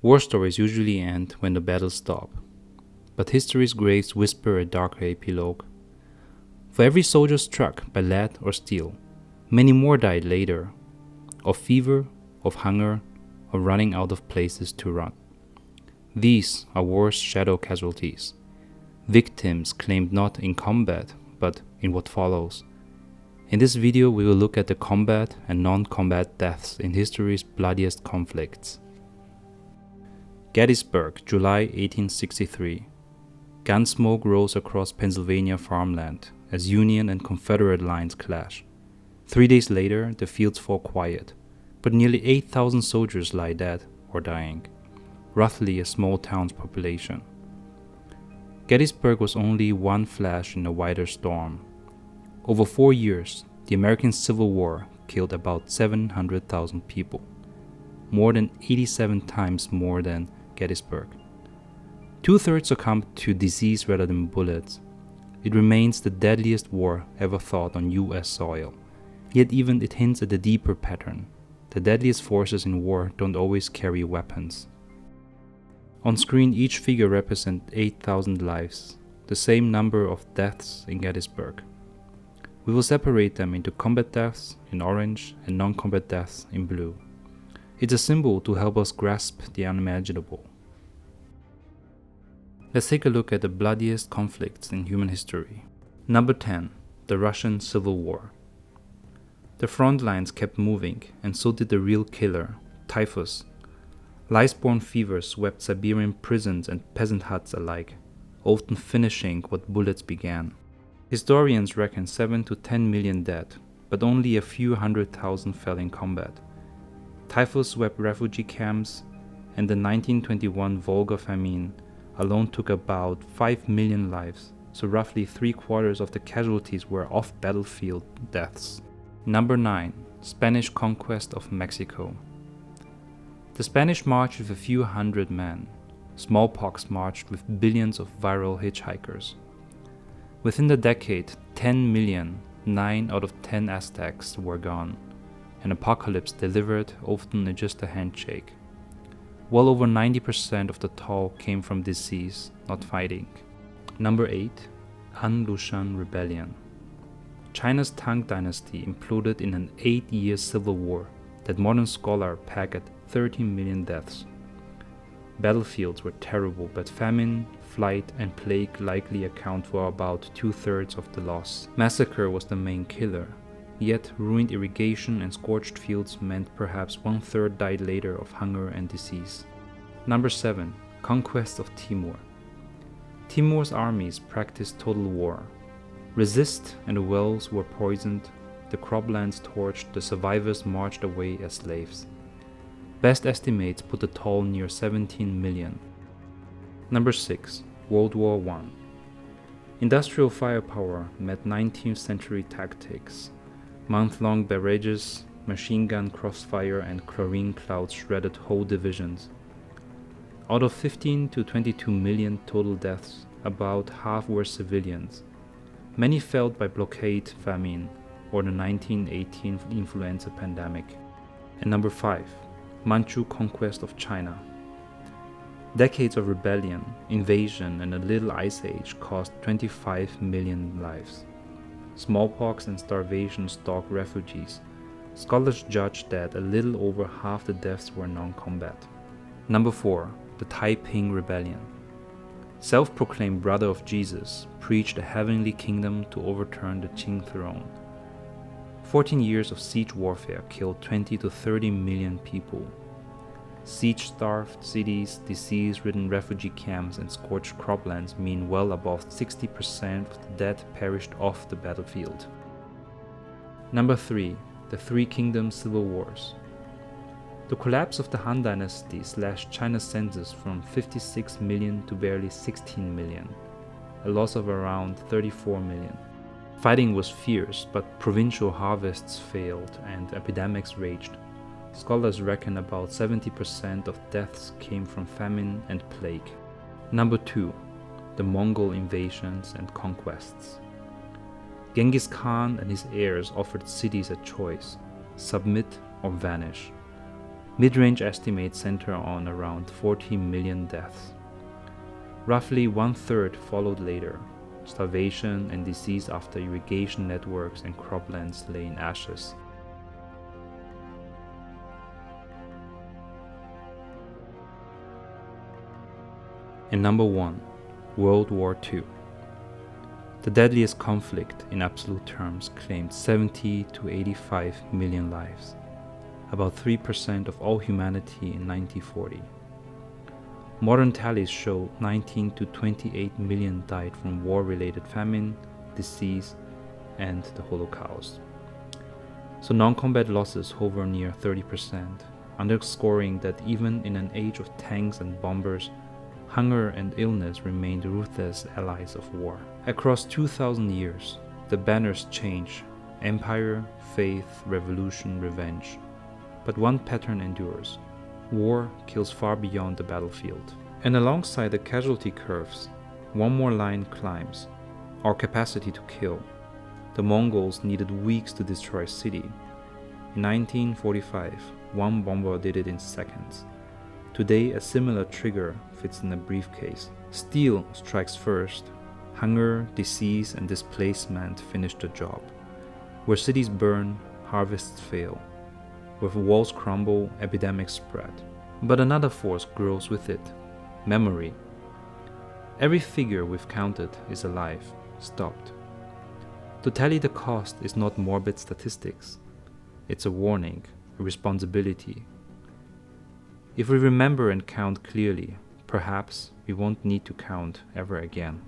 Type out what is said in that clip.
War stories usually end when the battles stop, but history's graves whisper a darker epilogue. For every soldier struck by lead or steel, many more died later, of fever, of hunger, or running out of places to run. These are war's shadow casualties, victims claimed not in combat, but in what follows. In this video, we will look at the combat and non-combat deaths in history's bloodiest conflicts. Gettysburg, July 1863. Gunsmoke rose across Pennsylvania farmland as Union and Confederate lines clash. 3 days later, the fields fall quiet, but nearly 8,000 soldiers lie dead or dying, roughly a small town's population. Gettysburg was only one flash in a wider storm. Over 4 years, the American Civil War killed about 700,000 people, more than 87 times more than Gettysburg. 2/3 succumbed to disease rather than bullets. It remains the deadliest war ever fought on US soil, yet even it hints at a deeper pattern. The deadliest forces in war don't always carry weapons. On screen, each figure represents 8,000 lives, the same number of deaths in Gettysburg. We will separate them into combat deaths in orange and non-combat deaths in blue. It's a symbol to help us grasp the unimaginable. Let's take a look at the bloodiest conflicts in human history. Number 10. The Russian Civil War. The front lines kept moving, and so did the real killer, typhus. Lice-borne fever swept Siberian prisons and peasant huts alike, often finishing what bullets began. Historians reckon 7 to 10 million dead, but only a few 100,000 fell in combat. Typhus swept refugee camps, and the 1921 Volga famine alone took about 5 million lives, so roughly 3/4 of the casualties were off-battlefield deaths. Number 9. Spanish conquest of Mexico. The Spanish marched with a few hundred men. Smallpox marched with billions of viral hitchhikers. Within the decade, 10 million, 9 out of 10 Aztecs were gone. An apocalypse delivered, often in just a handshake. Well over 90% of the toll came from disease, not fighting. Number 8. Han-Lushan Rebellion. China's Tang dynasty imploded in an 8-year civil war that modern scholars peg at 13 million deaths. Battlefields were terrible, but famine, flight, and plague likely account for about 2/3 of the loss. Massacre was the main killer, yet ruined irrigation and scorched fields meant perhaps 1/3 died later of hunger and disease. Number 7. Conquest of Timor. Timor's armies practiced total war. Resist and the wells were poisoned, the croplands torched, the survivors marched away as slaves. Best estimates put the toll near 17 million. Number 6. World War I. Industrial firepower met 19th century tactics. Month-long barrages, machine gun crossfire, and chlorine clouds shredded whole divisions. Out of 15 to 22 million total deaths, about half were civilians. Many fell by blockade, famine, or the 1918 influenza pandemic. And number 5. Manchu conquest of China. Decades of rebellion, invasion, and a little ice age cost 25 million lives. Smallpox and starvation stalked refugees. Scholars judge that a little over half the deaths were non-combat. Number 4. The Taiping Rebellion. Self-proclaimed brother of Jesus, preached a heavenly kingdom to overturn the Qing throne. 14 years of siege warfare killed 20 to 30 million people. Siege-starved cities, disease-ridden refugee camps, and scorched croplands mean well above 60% of the dead perished off the battlefield. Number 3. The Three Kingdoms Civil Wars. The collapse of the Han Dynasty slashed China's census from 56 million to barely 16 million, a loss of around 34 million. Fighting was fierce, but provincial harvests failed and epidemics raged. Scholars reckon about 70% of deaths came from famine and plague. Number 2. The Mongol invasions and conquests. Genghis Khan and his heirs offered cities a choice: submit or vanish. Mid-range estimates center on around 40 million deaths. Roughly 1/3 followed later. Starvation and disease after irrigation networks and croplands lay in ashes. And number 1, World War II. The deadliest conflict in absolute terms claimed 70 to 85 million lives, about 3% of all humanity in 1940. Modern tallies show 19 to 28 million died from war-related famine, disease, and the Holocaust. So non-combat losses hover near 30%, underscoring that even in an age of tanks and bombers, hunger and illness remained ruthless allies of war. Across 2,000 years, the banners change: empire, faith, revolution, revenge. But one pattern endures: war kills far beyond the battlefield. And alongside the casualty curves, one more line climbs: our capacity to kill. The Mongols needed weeks to destroy a city. In 1945, one bomber did it in seconds. Today, a similar trigger fits in a briefcase. Steel strikes first. Hunger, disease, and displacement finish the job. Where cities burn, harvests fail. Where walls crumble, epidemics spread. But another force grows with it: memory. Every figure we've counted is alive, stopped. To tally the cost is not morbid statistics. It's a warning, a responsibility. If we remember and count clearly, perhaps we won't need to count ever again.